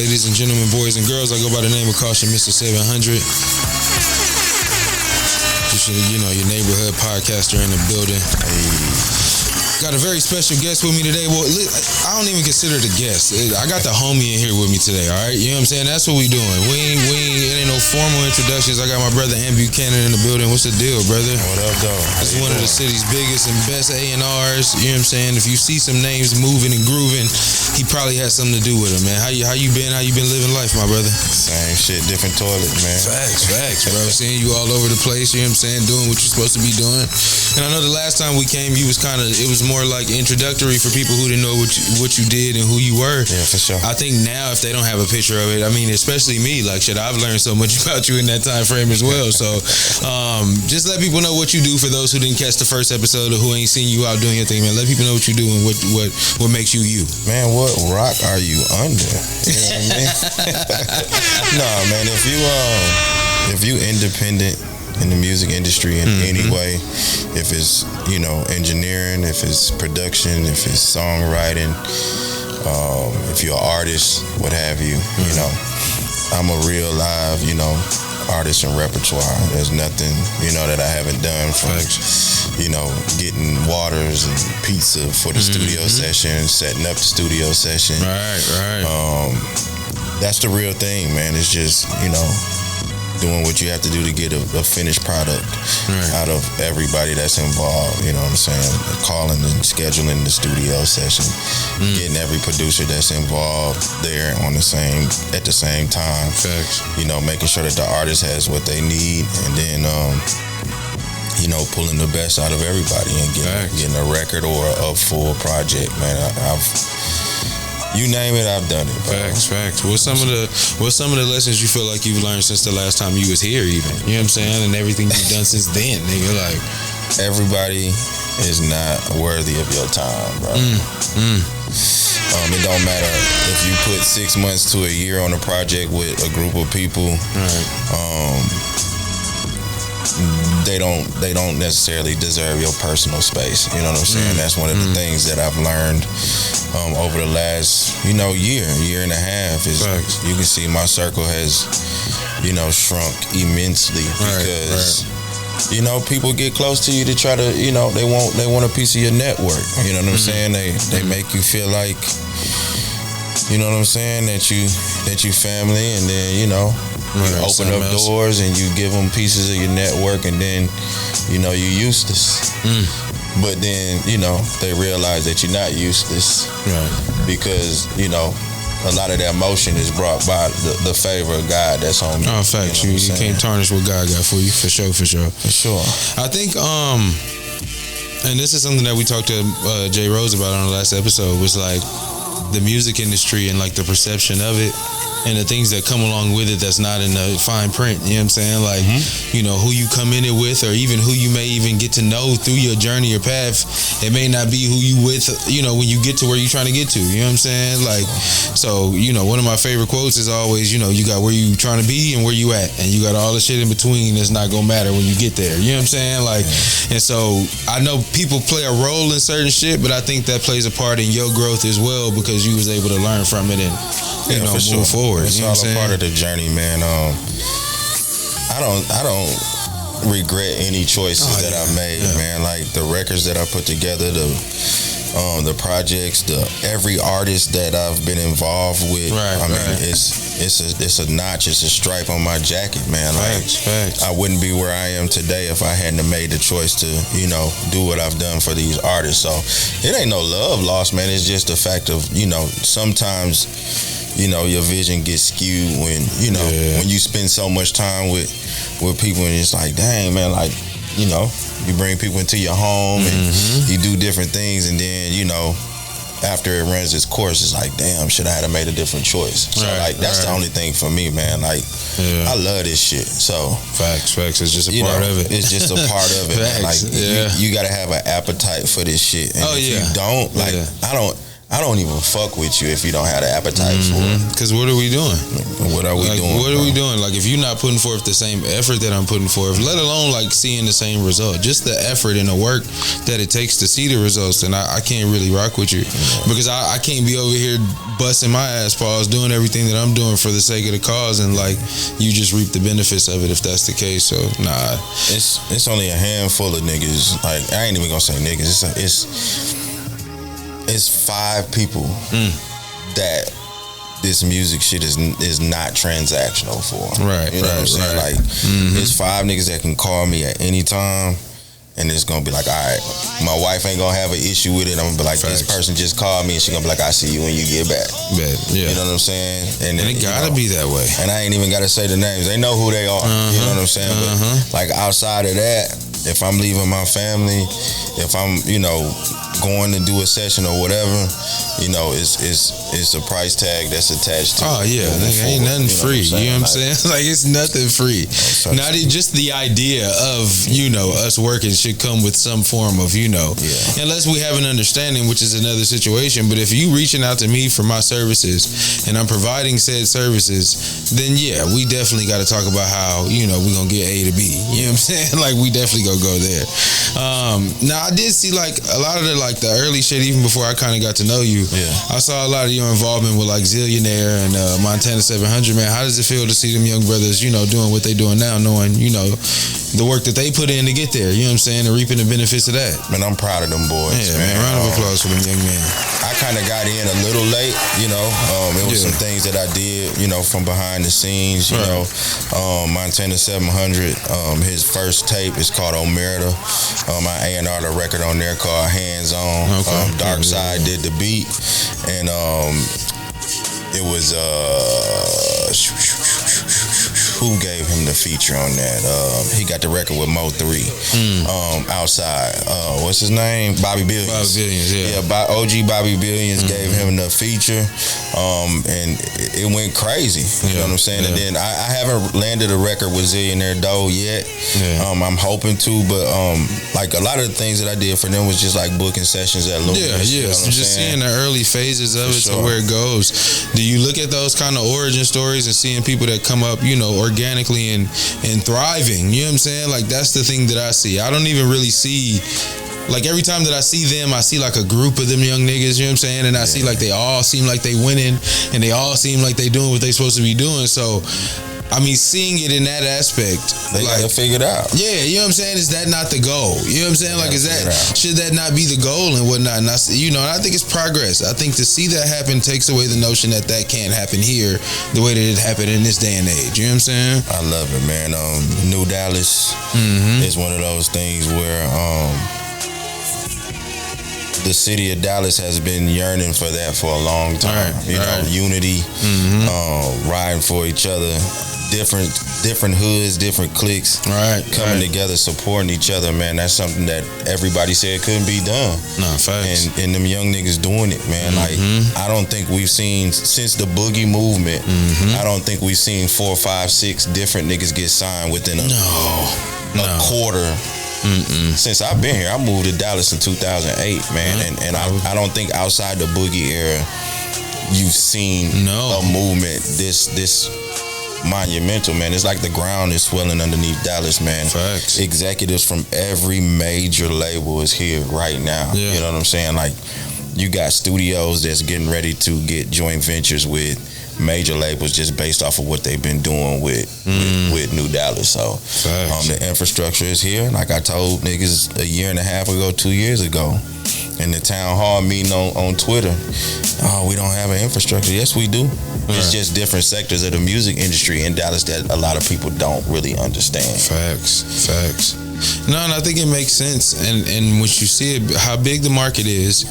Ladies and gentlemen, boys and girls, I go by the name of Kaution, Mr. 700. Just, your neighborhood podcaster in the building. Got a very special guest with me today. Well, I don't even consider it a guest. I got the homie in here with me today, all right? You know what I'm saying? That's what we doing. It ain't no formal introductions. I got my brother A&R AMP Buchanan in the building. What's the deal, brother? What up, though? This is one of the city's biggest and best A&Rs. You know what I'm saying? If you see some names moving and grooving, he probably has something to do with it, man. How you been? How you been living life, my brother? Same shit, different toilet, man. Facts, bro. Seeing you all over the place, you know what I'm saying? Doing what you're supposed to be doing. And I know the last time we came, it was more like introductory for people who didn't know what you did and who you were. Yeah, for sure. I think now, if they don't have a picture of it, I mean, especially me, like, shit, I've learned so much about you in that time frame as well. So, just let people know what you do for those who didn't catch the first episode or who ain't seen you out doing your thing, man. Let people know what you do and what makes you you. Man, what rock are you under? You know what I mean? No, man, if you independent in the music industry in any way, if it's, engineering, if it's production, if it's songwriting, if you're an artist, what have you, I'm a real live, artist and repertoire. There's nothing, that I haven't done from, getting waters and pizza for the studio session, setting up the studio session. Right. That's the real thing, man. It's just, doing what you have to do to get a finished product out of everybody that's involved. You know what I'm saying? Calling and scheduling the studio session, getting every producer that's involved there at the same time. Facts. Making sure that the artist has what they need, and then pulling the best out of everybody and getting a record or a full project. Man, you name it, I've done it, bro. Facts. What's some of the lessons you feel like you've learned since the last time you was here, even? You know what I'm saying? And everything you've done since then, nigga. Like, everybody is not worthy of your time, bro. It don't matter if you put 6 months to a year on a project with a group of people. They don't necessarily deserve your personal space. You know what I'm saying? That's one of the things that I've learned over the last, year and a half is you can see my circle has, shrunk immensely because people get close to you to try to, they want a piece of your network. You know what I'm saying? They make you feel like, you know what I'm saying, that you family, and then, you open up doors and you give them pieces of your network, and then, you're useless. But then, they realize that you're not useless. Because, a lot of that motion is brought by the favor of God that's on you. Oh, facts. You can't tarnish what God got for you, for sure. I think, and this is something that we talked to Jay Rose about on the last episode, was like the music industry and like the perception of it, and the things that come along with it that's not in the fine print. You know what I'm saying? Like, who you come in it with, or even who you may even get to know through your journey or path. It may not be who you with, when you get to where you're trying to get to. You know what I'm saying? Like, so, one of my favorite quotes is always, you got where you trying to be and where you at, and you got all the shit in between that's not gonna matter when you get there. You know what I'm saying? Like, and so I know people play a role in certain shit, but I think that plays a part in your growth as well, because you was able to learn from it and move forward. It's all a part of the journey, man. I don't regret any choices that I made, man. Like the records that I put together, the projects, every artist that I've been involved with. It's a notch, it's a stripe on my jacket, man. Facts. I wouldn't be where I am today if I hadn't made the choice to, do what I've done for these artists. So it ain't no love lost, man. It's just the fact of, sometimes, your vision gets skewed when, when you spend so much time with people, and it's like, dang, man, like, you bring people into your home and you do different things, and then, after it runs its course, it's like, damn, should I have made a different choice? So that's the only thing for me, man. Like, I love this shit. So facts. It's just a part of it. It's just a part of it. Man. Like, you got to have an appetite for this shit. And if you don't, like, I don't even fuck with you if you don't have the appetite for it. Because what are we doing? What are we doing? What are we doing? Like, if you're not putting forth the same effort that I'm putting forth, let alone like seeing the same result, just the effort and the work that it takes to see the results, then I can't really rock with you. Because I can't be over here busting my ass paws doing everything that I'm doing for the sake of the cause, and like you just reap the benefits of it if that's the case. So nah, it's only a handful of niggas. Like, I ain't even gonna say niggas. It's 5 people that this music shit is not transactional for. Right, you know what I'm saying? right. Like, it's 5 niggas that can call me at any time, and it's gonna be like, all right, my wife ain't gonna have an issue with it. I'm gonna be like, this person just called me, and she gonna be like, I see you when you get back. Yeah. You know what I'm saying? And it gotta be that way. And I ain't even gotta say the names. They know who they are. You know what I'm saying? But like, outside of that, if I'm leaving my family, if I'm, going to do a session or whatever, it's a price tag that's attached to it. Oh yeah, ain't nothing free. You know what I'm saying? Like, it's nothing free. Not just the idea of, us working should come with some form of, unless we have an understanding, which is another situation. But if you reaching out to me for my services and I'm providing said services, then yeah, we definitely got to talk about how, we're going to get A to B. You know what I'm saying? Like, we definitely gonna go there. Now I did see like a lot of the early shit, even before I kind of got to know you. I saw a lot of your involvement with like Zillionaire and Montana 700. Man, how does it feel to see them young brothers, doing what they doing now, knowing, the work that they put in to get there, you know what I'm saying, and reaping the benefits of that? Man, I'm proud of them boys. Yeah, man, round of applause for them young men. I kind of got in a little late, it was some things that I did, from behind the scenes, Montana 700, his first tape is called Omerta. I A&R the record on there called Hands On. Dark Side did the beat, and it was who gave him the feature on that? He got the record with Mo 3. Outside. What's his name? Bobby Billions. Bobby Billions, yeah. OG Bobby Billions gave him the feature. And it went crazy. You know what I'm saying? And then I haven't landed a record with Zillionaire Doe yet. I'm hoping to, but like a lot of the things that I did for them was just like booking sessions at Luminous. You know just seeing the early phases of it to where it goes. Do you look at those kind of origin stories and seeing people that come up, organically and thriving? You know what I'm saying? Like, that's the thing that I see. I don't even really see, like, every time that I see them, I see like a group of them young niggas, you know what I'm saying? And I see like they all seem like they winning, and they all seem like they doing what they supposed to be doing. So I mean, seeing it in that aspect, they like, gotta figure it out. Yeah, you know what I'm saying? Is that not the goal? You know what I'm saying? Like, should that not be the goal and whatnot? And I think it's progress. I think to see that happen takes away the notion that can't happen here the way that it happened in this day and age. You know what I'm saying? I love it, man. New Dallas is one of those things where the city of Dallas has been yearning for that for a long time. Unity, riding for each other. Different hoods, different cliques, coming together, supporting each other, man. That's something that everybody said couldn't be done. No, facts. And them young niggas doing it, man. Like, I don't think we've seen, since the boogie movement, I don't think we've seen 4, 5, 6 different niggas get signed within a quarter. Since I've been here. I moved to Dallas in 2008, man, and I don't think outside the boogie era you've seen a movement this monumental, man. It's like the ground is swelling underneath Dallas, man. Facts. Executives from every major label is here right now. You know what I'm saying? Like, you got studios that's getting ready to get joint ventures with major labels just based off of what they've been doing with New Dallas. So the infrastructure is here. Like I told niggas a year and a half ago, 2 years ago, in the town hall meeting on Twitter, we don't have an infrastructure. Yes, we do. It's just different sectors of the music industry in Dallas that a lot of people don't really understand. Facts. No, and I think it makes sense. And when you see it, how big the market is,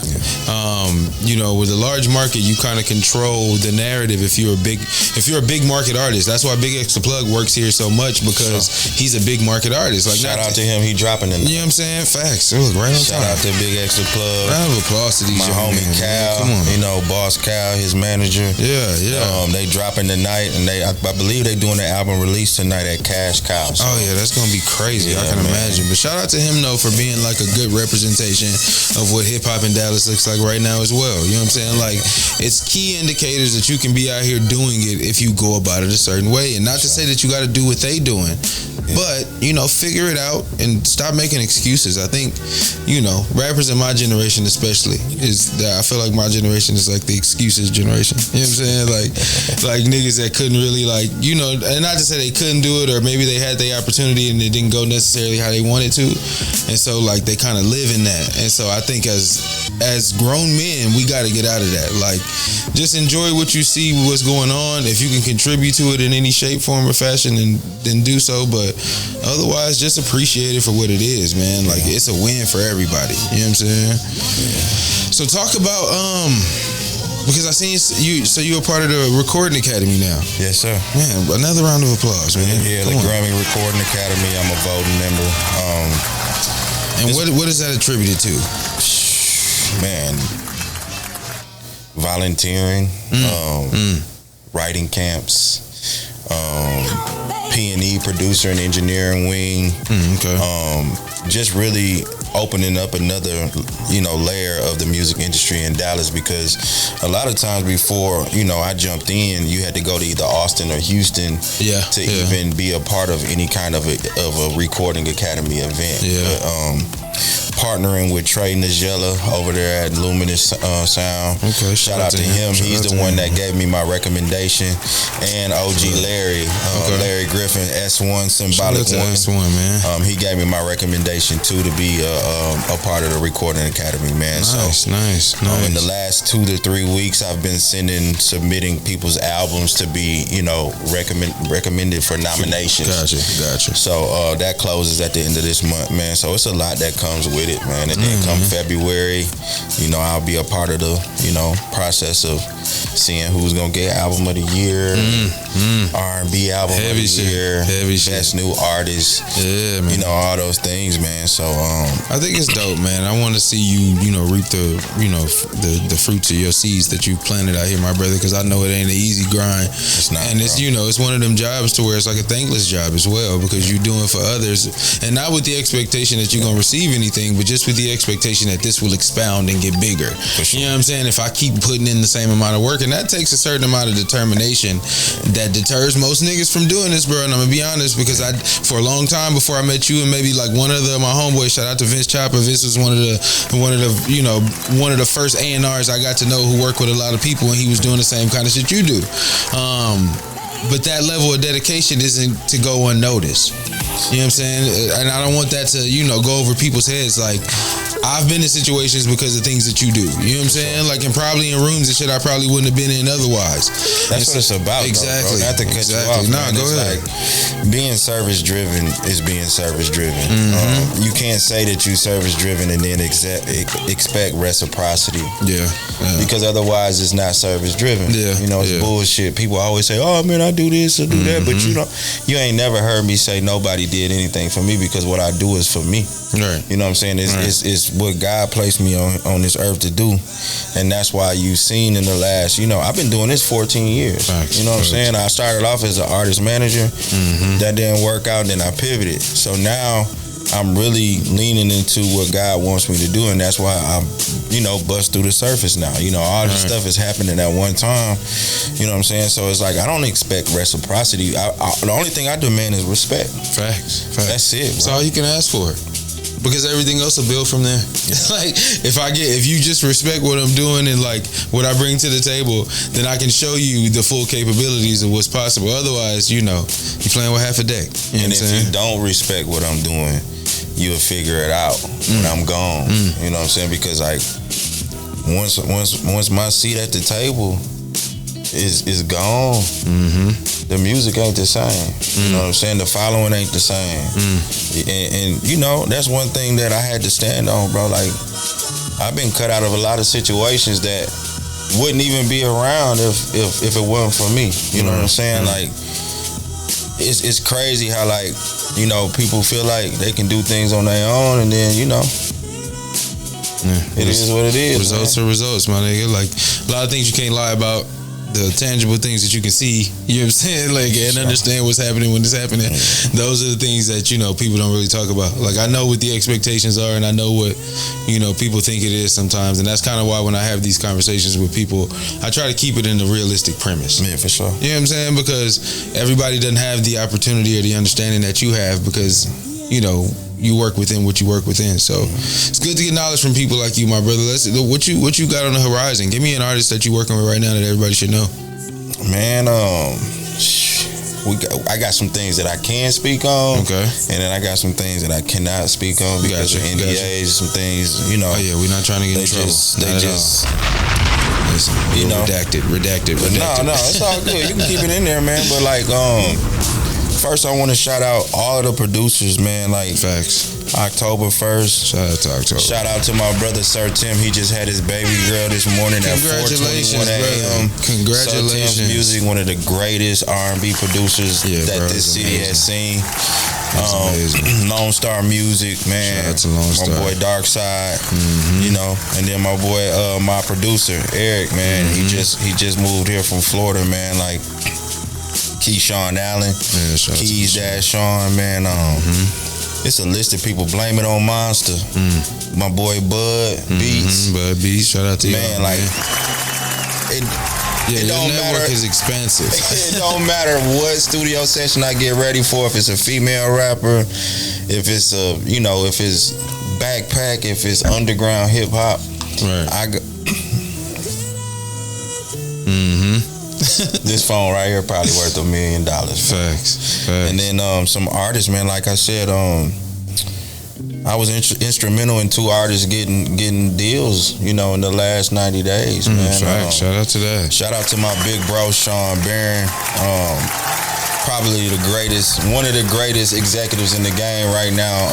with a large market, you kind of control the narrative. If you're a big market artist, that's why Big X the Plug works here so much, because he's a big market artist. Like, shout out to him, he dropping it. You know what I'm saying? Facts. Look, right on shout time. out to Big X the Plug. Round of applause to these my homie Cal. Come on, Boss Cal, his manager. Yeah. They dropping tonight, and I believe they doing the album release tonight at Cash Cow. So. Oh yeah, that's gonna be crazy. I can imagine. imagine. But shout out to him though for being like a good representation of what hip hop in Dallas looks like right now as well. You know what I'm saying? Like, it's key indicators that you can be out here doing it if you go about it a certain way. And not to say that you got to do what they doing, but figure it out and stop making excuses. I think, rappers in my generation especially I feel like my generation is like the excuses generation. You know what I'm saying? Like niggas that couldn't really and not to say they couldn't do it, or maybe they had the opportunity and it didn't go necessarily how they wanted to, and so like they kind of live in that. And so I think as grown men, we got to get out of that. Like, just enjoy what you see, what's going on. If you can contribute to it in any shape, form, or fashion, then do so. But otherwise, just appreciate it for what it is, man. Like, it's a win for everybody. You know what I'm saying? Yeah. So talk about because I seen you. So you're a part of the Recording Academy now. Yes, sir. Man, another round of applause, man. Yeah, the Grammy Recording Academy. I'm a voting member. And what is that attributed to? Man, volunteering, writing camps, P&E, producer and engineering wing. Just really opening up another, layer of the music industry in Dallas, because a lot of times before, I jumped in, you had to go to either Austin or Houston to even be a part of any kind of a Recording Academy event. But, partnering with Trey Nagella over there at Luminous Sound. Okay, shout out to him. He's the one that gave me my recommendation. And OG Larry, Larry Griffin, S1, Symbolic One. S1, man. He gave me my recommendation too to be a part of the Recording Academy, man. Nice. In the last 2 to 3 weeks, I've been submitting people's albums to be, recommended for nominations. Gotcha. So that closes at the end of this month, man. So it's a lot that comes with it, man. And then come February, I'll be a part of the, process of seeing who's gonna get album of the year, R&B album of the year, best new artist, man. All those things, man. So I think it's dope, man. I want to see you, reap the fruits of your seeds that you planted out here, my brother, because I know it ain't an easy grind. It's not, and it's it's one of them jobs to where it's like a thankless job as well, because you're doing for others, and not with the expectation that you're gonna receive anything, but just with the expectation that this will expound and get bigger. You know what I'm saying? If I keep putting in the same amount of work, and that takes a certain amount of determination that deters most niggas from doing this, bro. And I'm gonna be honest, because for a long time before I met you and maybe like one of my homeboys, shout out to Vince Chopper. Vince was one of the first A&Rs I got to know who worked with a lot of people, and he was doing the same kind of shit you do. But that level of dedication isn't to go unnoticed. You know what I'm saying? And I don't want that to, go over people's heads. Like, I've been in situations because of things that you do. You know what I'm saying? Like, and probably in rooms and shit I probably wouldn't have been in otherwise. That's what it's about, exactly. Bro. Not to cut you off. Nah, go ahead. Like, being service driven is being service driven. You can't say that you service driven and then expect reciprocity. Yeah. Because otherwise it's not service driven. It's bullshit. People always say, "Oh man, I do this or do that," but you ain't never heard me say nobody did anything for me, because what I do is for me. Right. You know what I'm saying? It's what God placed me on this earth to do, and that's why you've seen in the last, I've been doing this 14 years. Facts. You know what I'm saying? I started off as an artist manager. That didn't work out, then I pivoted. So now I'm really leaning into what God wants me to do, and that's why I'm, bust through the surface now. All this stuff is happening at one time. You know what I'm saying? So it's like, I don't expect reciprocity. The only thing I demand is respect. Facts. That's it, bro. That's all you can ask for. Because everything else will build from there. Like, if you just respect what I'm doing and like what I bring to the table, then I can show you the full capabilities of what's possible. Otherwise, you're playing with half a deck. And if you don't respect what I'm doing, you'll figure it out when I'm gone. You know what I'm saying? Because like once my seat at the table is gone, the music ain't the same. You know what I'm saying? The following ain't the same. And that's one thing that I had to stand on, bro. Like, I've been cut out of a lot of situations that wouldn't even be around if it wasn't for me. You know what I'm saying? Like, it's crazy how, like, people feel like they can do things on their own, and then, it is what it is. Results are results, my nigga. Like, a lot of things you can't lie about. the tangible things that you can see, you know what I'm saying? Like, and understand what's happening when it's happening. Those are the things that, you know, people don't really talk about. Like, I know what the expectations are, and I know what, you know, people think it is sometimes. And that's kind of why when I have these conversations with people, I try to keep it in the realistic premise. Yeah, for sure. You know what I'm saying? Because everybody doesn't have the opportunity or the understanding that you have because, you know, you work within what you work within. So it's good to get knowledge from people like you, my brother. What you got on the horizon? Give me an artist that you're working with right now that everybody should know. Man, I got some things that I can speak on. Okay. And then I got some things that I cannot speak on because of NDAs, some things, you know. Oh yeah, we're not trying to get in trouble. Listen, you know, redacted. No, it's all good. You can keep it in there, man. But like, first, I want to shout out all of the producers, man. Like, facts. October 1st. Shout out to October. Shout out to my brother, Sir Tim. He just had his baby girl this morning at 4:21 a.m. Congratulations. Sir Tim's Music, one of the greatest R&B producers that this city has seen. Lone Star Music, man. Shout out to Lone Star. My boy Dark Side, you know, and then my boy, my producer Eric, man. He just moved here from Florida, man. Like Keyshawn Allen, Keys Dash Sean, man. It's a list of people. Blame it on Monster. My boy Bud Beats. Bud Beats, shout out to you. Man, like it don't network matter. Is expensive. It don't matter what studio session I get ready for. If it's a female rapper, if it's if it's backpack, if it's underground hip hop, right? This phone right here probably worth $1 million. Facts. And then some artists, man. Like I said, I was instrumental in 2 artists getting deals, you know, in the last 90 days, man. Shout out to that. Shout out to my big bro Sean Barron. Probably one of the greatest executives in the game right now.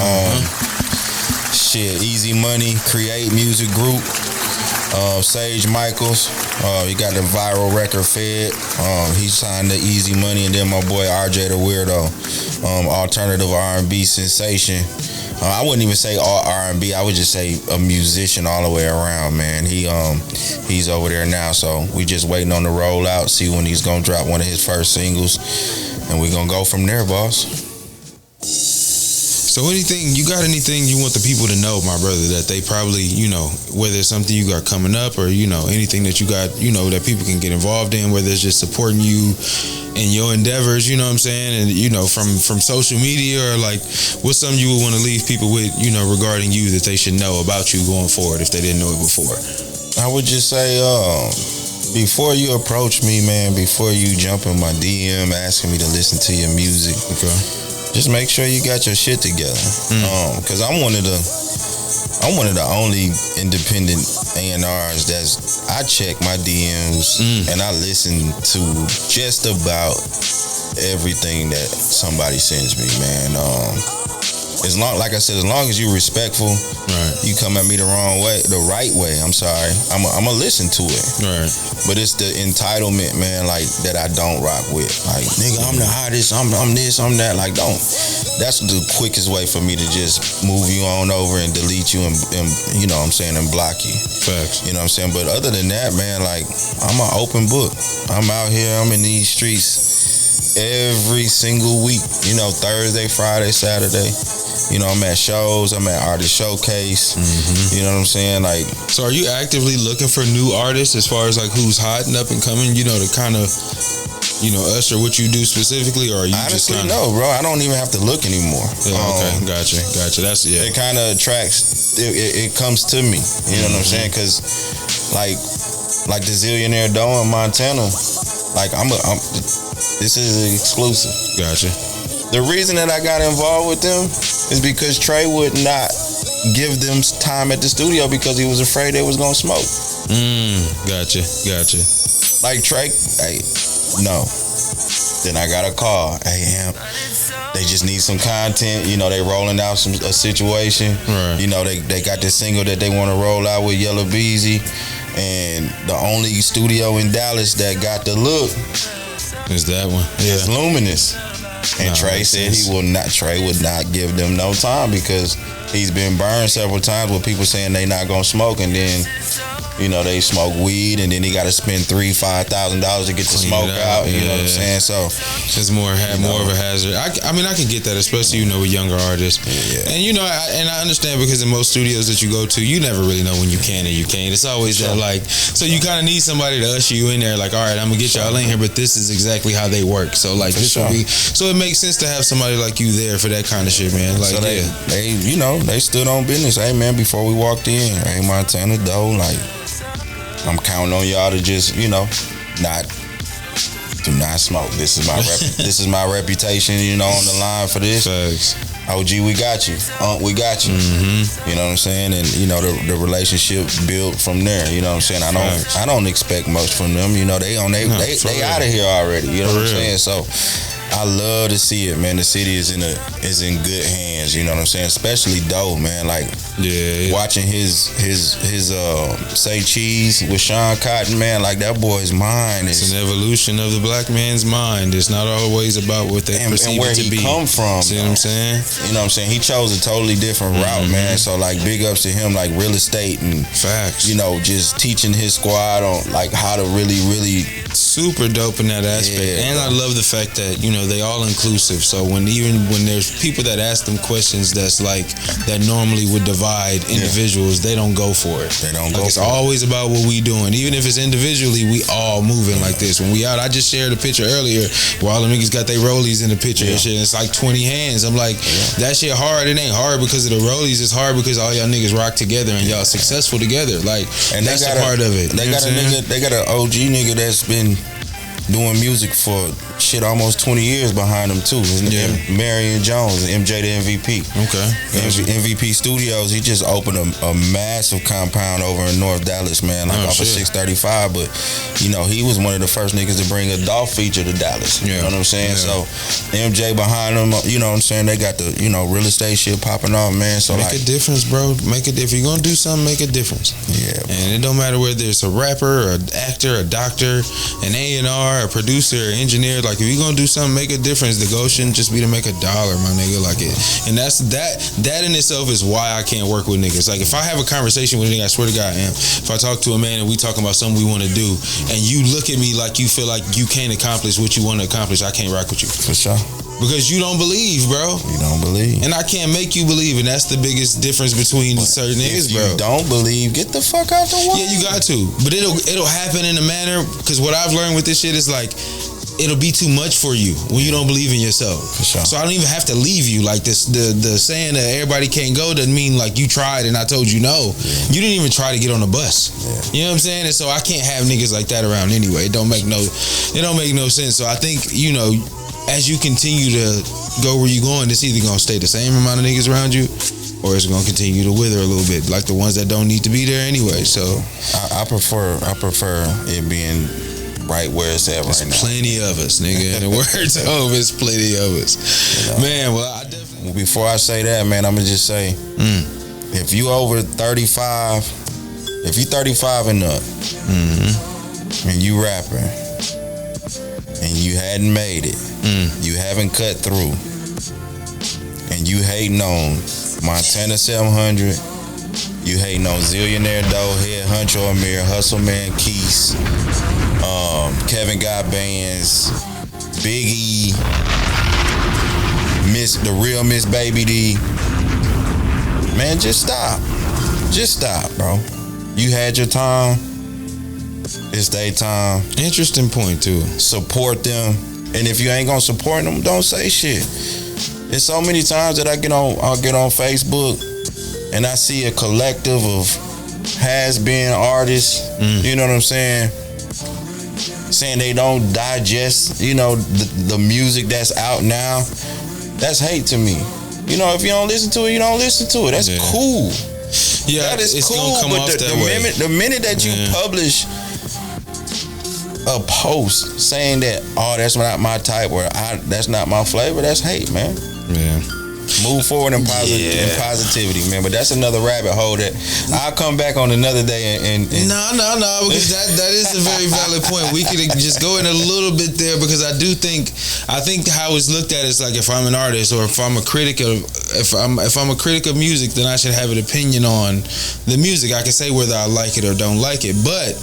Easy Money, Create Music Group. Sage Michaels, he got the viral record Fed. He signed to Easy Money, and then my boy RJ the Weirdo, alternative R&B sensation. I wouldn't even say all R&B. I would just say a musician all the way around, man. He's over there now, so we just waiting on the rollout. See when he's gonna drop one of his first singles, and we gonna go from there, boss. So you got anything you want the people to know, my brother, that they probably, you know, whether it's something you got coming up or, you know, anything that you got, you know, that people can get involved in, whether it's just supporting you in your endeavors, you know what I'm saying? And, you know, from social media, or like, what's something you would want to leave people with, you know, regarding you that they should know about you going forward if they didn't know it before? I would just say, before you approach me, man, before you jump in my DM asking me to listen to your music, just make sure you got your shit together. Cause I'm one of the only independent A&Rs I check my DMs and I listen to just about everything that somebody sends me, man. As long as you're respectful, you come at me the right way, I'm sorry, I'ma listen to it. Right. But it's the entitlement, man, like that I don't rock with. Like, nigga, I'm the hottest, I'm this, I'm that. Like, don't. That's the quickest way for me to just move you on over and delete you and you know what I'm saying, and block you. Facts. You know what I'm saying? But other than that, man, like, I'm an open book. I'm out here, I'm in these streets every single week. You know, Thursday, Friday, Saturday. You know, I'm at shows, I'm at Artist Showcase. You know what I'm saying? Like, so are you actively looking for new artists as far as like who's hot and up and coming, you know, to kind of, you know, usher what you do specifically, or are you honestly, just no, bro, I don't even have to look anymore. Yeah, okay, gotcha. That's, it kind of attracts, it comes to me. You know what I'm saying? Because like the Zillionaire Doe in Montana, like this is an exclusive. Gotcha. The reason that I got involved with them is because Trey would not give them time at the studio because he was afraid they was gonna smoke. Gotcha. Like, Trey, hey, no. Then I got a call. Hey, they just need some content. You know, they rolling out a situation. Right. You know, they got this single that they want to roll out with Yellow Beezy, and the only studio in Dallas that got the look is that one. It's Luminous. And Trey said Trey would not give them no time because he's been burned several times with people saying they not gonna smoke, and then they smoke weed, and then he got to spend $3,000-$5,000 to get the smoke out. You know what I'm saying? So it's more of a hazard. I mean, I can get that, especially with younger artists. Yeah. And I understand, because in most studios that you go to, you never really know when you can and you can't. It's always that so you kind of need somebody to usher you in there. Like, all right, I'm gonna get y'all in here, but this is exactly how they work. So like this will be. So it makes sense to have somebody like you there for that kind of shit, man. Like, so they stood on business. Hey man, before we walked in, hey Montana though, like, I'm counting on y'all to just, do not smoke. This is my this is my reputation, on the line for this. Thanks. OG, we got you. We got you. Mm-hmm. You know what I'm saying? And the relationship built from there. You know what I'm saying? I don't expect much from them. They out of here already. You know what I'm saying? So I love to see it, man. The city is in good hands. You know what I'm saying? Especially Doe, man. Like, watching his Say Cheese with Sean Cotton, man. Like, that boy's mind is an evolution of the black man's mind. It's not always about what they perceive it to be. And where he come from. See what I'm saying? You know what I'm saying? He chose a totally different route, man. So like, big ups to him, like real estate and facts. Just teaching his squad on like how to really super dope in that aspect. And I love the fact that they all inclusive. So when there's people that ask them questions that's like that normally would divide individuals, they don't go for it. They don't go. It's always about what we doing. Even if it's individually, we all moving like this. When we out, I just shared a picture earlier where all the niggas got their rollies in the picture and shit. And it's like 20 hands. I'm like, that shit hard. It ain't hard because of the rollies. It's hard because all y'all niggas rock together and y'all successful together. Like, and that's a part of it. They got a nigga. They got an OG nigga that's been doing music for almost 20 years behind him too. His name Marion Jones, MJ the MVP. Okay. MVP Studios. He just opened a massive compound over in North Dallas, man, like off of 635. But he was one of the first niggas to bring a Dolph feature to Dallas. You know what I'm saying? So MJ behind him, you know what I'm saying? They got the real estate shit popping off, man. So make a difference, bro. Make it. If you're gonna do something, make a difference. Yeah. And it don't matter whether it's a rapper, an actor, a doctor, an A&R, a producer, an engineer. Like, if you're gonna do something, make a difference. The goal shouldn't just be to make $1, my nigga. Like it, and that's that in itself is why I can't work with niggas. Like, if I have a conversation with a nigga, I swear to God, if I talk to a man and we talking about something we want to do, and you look at me like you feel like you can't accomplish what you want to accomplish, I can't rock with you. For sure. Because you don't believe, bro. You don't believe. And I can't make you believe, and that's the biggest difference between certain niggas, bro. If you don't believe, get the fuck out the way. Yeah, you got to. But it'll happen in a manner, because what I've learned with this shit is like, it'll be too much for you when you don't believe in yourself. For sure. So I don't even have to leave you. Like this, the saying that everybody can't go doesn't mean like you tried and I told you no. Yeah. You didn't even try to get on the bus. Yeah. You know what I'm saying? And so I can't have niggas like that around anyway. It don't make no sense. So I think, as you continue to go where you're going, it's either gonna stay the same amount of niggas around you, or it's gonna continue to wither a little bit, like the ones that don't need to be there anyway. So I prefer it being right where it's at right now. Plenty of us, nigga. In the words of it's plenty of us. Man, well, I definitely. Before I say that, man, I'm gonna just say, if you over 35, if you 35 and up, and you rapping, and you hadn't made it, you haven't cut through, and you hating on Montana 700, you hating on Zillionaire Doe, Head Huncho Amir, Hustle Man Keese, Kevin Got Bands, Big E, the real Miss Baby D. Man, just stop. Just stop, bro. You had your time. It's their time. Interesting point too. Support them. And if you ain't gonna support them, don't say shit. There's so many times that I'll get on Facebook and I see a collective of has-been artists, you know what I'm saying they don't digest, the music that's out now. That's hate to me. If you don't listen to it, you don't listen to it. That's cool. Yeah, that is it's cool. Gonna come but off that way. The minute that you publish a post saying that, that's not my type, or that's not my flavor, that's hate, man. Yeah. Move forward in positivity, man. But that's another rabbit hole that I'll come back on another day and No, because that is a very valid point. We could just go in a little bit there because I think how it's looked at is like if I'm an artist or if I'm a critic of if I'm a critic of music, then I should have an opinion on the music. I can say whether I like it or don't like it, but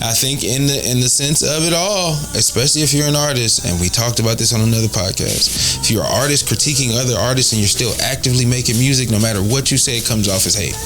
I think in the sense of it all, especially if you're an artist, and we talked about this on another podcast, if you're an artist critiquing other artists and you're still actively making music, no matter what you say, it comes off as hate.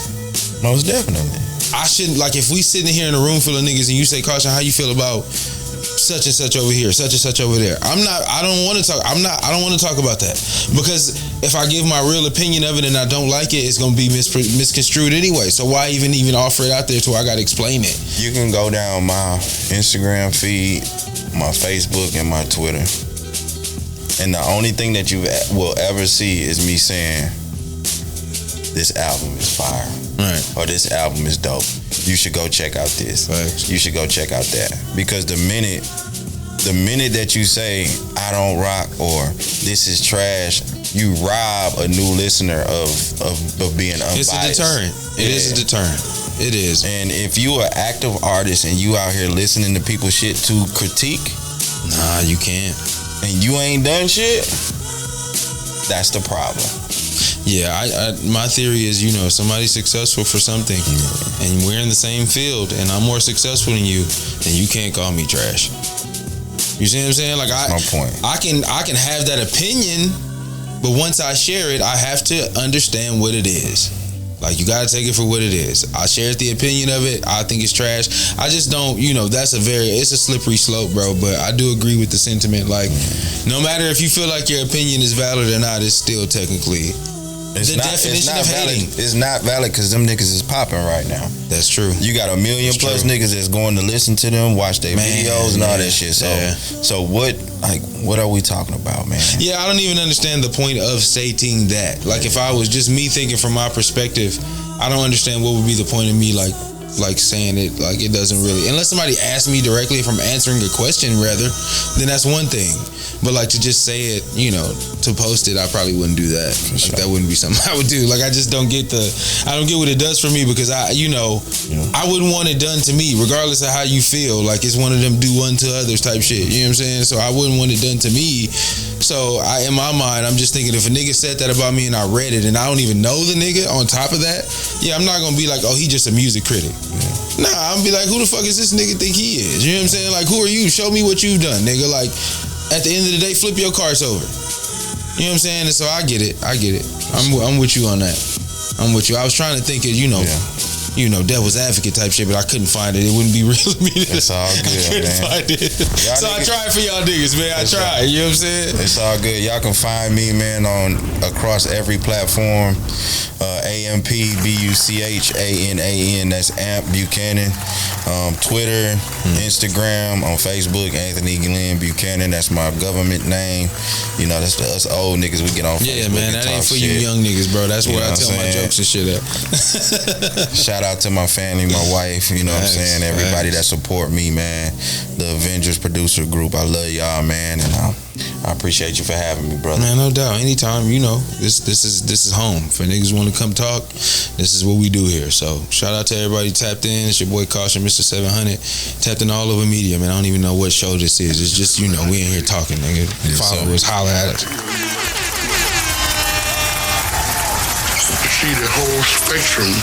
Most definitely. I shouldn't, like, if we sitting here in a room full of niggas and you say, Kaution, how you feel about such and such over here, such and such over there? I don't want to talk about that, because if I give my real opinion of it and I don't like it, it's gonna be misconstrued anyway. So why even offer it out there to where I gotta explain it? You can go down my Instagram feed, my Facebook, and my Twitter, and the only thing that you will ever see is me saying, this album is fire, right? Or this album is dope. You should go check out this. Right. You should go check out that. Because the minute that you say I don't rock or this is trash, you rob a new listener of being unbiased. It's a deterrent. It is a deterrent. It is. And if you are an active artist and you out here listening to people's shit to critique, nah, you can't. And you ain't done shit, that's the problem. Yeah, my theory is, if somebody's successful for something and we're in the same field and I'm more successful than you, then you can't call me trash. You see what I'm saying? Like, that's my point. I can have that opinion, but once I share it, I have to understand what it is. Like, you gotta take it for what it is. I shared the opinion of it. I think it's trash. I just don't, it's a slippery slope, bro. But I do agree with the sentiment. Like, no matter if you feel like your opinion is valid or not, it's still technically definition of hating. It's not valid because them niggas is popping right now. That's true. You got 1 million plus niggas that's going to listen to them, watch their videos and all that shit. So what are we talking about, man? Yeah, I don't even understand the point of stating that. Like, if I was just me thinking from my perspective, I don't understand what would be the point of me like saying it. Like, it doesn't really, unless somebody asks me directly, if I'm answering a question rather, then that's one thing. But like, to just say it, to post it, I probably wouldn't do that. Like, that wouldn't be something I would do. Like, I just don't get what it does for me, because I wouldn't want it done to me, regardless of how you feel. Like, it's one of them do unto others type shit. You know what I'm saying? So I wouldn't want it done to me. So in my mind, I'm just thinking, if a nigga said that about me and I read it and I don't even know the nigga on top of that, yeah, I'm not gonna be like, oh, he just a music critic. Nah, I'm gonna be like, who the fuck is this nigga think he is? You know what I'm saying? Like, who are you? Show me what you've done, nigga. Like, at the end of the day, flip your cards over. You know what I'm saying? And so I get it. I'm with you on that. I'm with you. I was trying to think of, devil's advocate type shit, but I couldn't find it. It wouldn't be real to me. It's all good, man. Find it. So I tried for y'all niggas, man. I tried. You know what I'm saying? It's all good. Y'all can find me, man, on across every platform. AMP Buchanan. That's AMP Buchanan. Twitter, Instagram, on Facebook, Anthony Glenn Buchanan. That's my government name. That's us old niggas. We get on Facebook. Yeah, man. That ain't for you young niggas, bro. That's where I tell my jokes and shit at. Shout out to my family, my wife, what I'm saying? Everybody that support me, man. The Avengers producer group. I love y'all, man, and I appreciate you for having me, brother. Man, no doubt. Anytime, this is home. For niggas want to come talk, this is what we do here. So shout out to everybody tapped in. It's your boy Kaution, Mr. 700. Tapped in AllOva Media, man. I don't even know what show this is. It's just, we in here talking, nigga. Follow us, holler at us. See the whole spectrum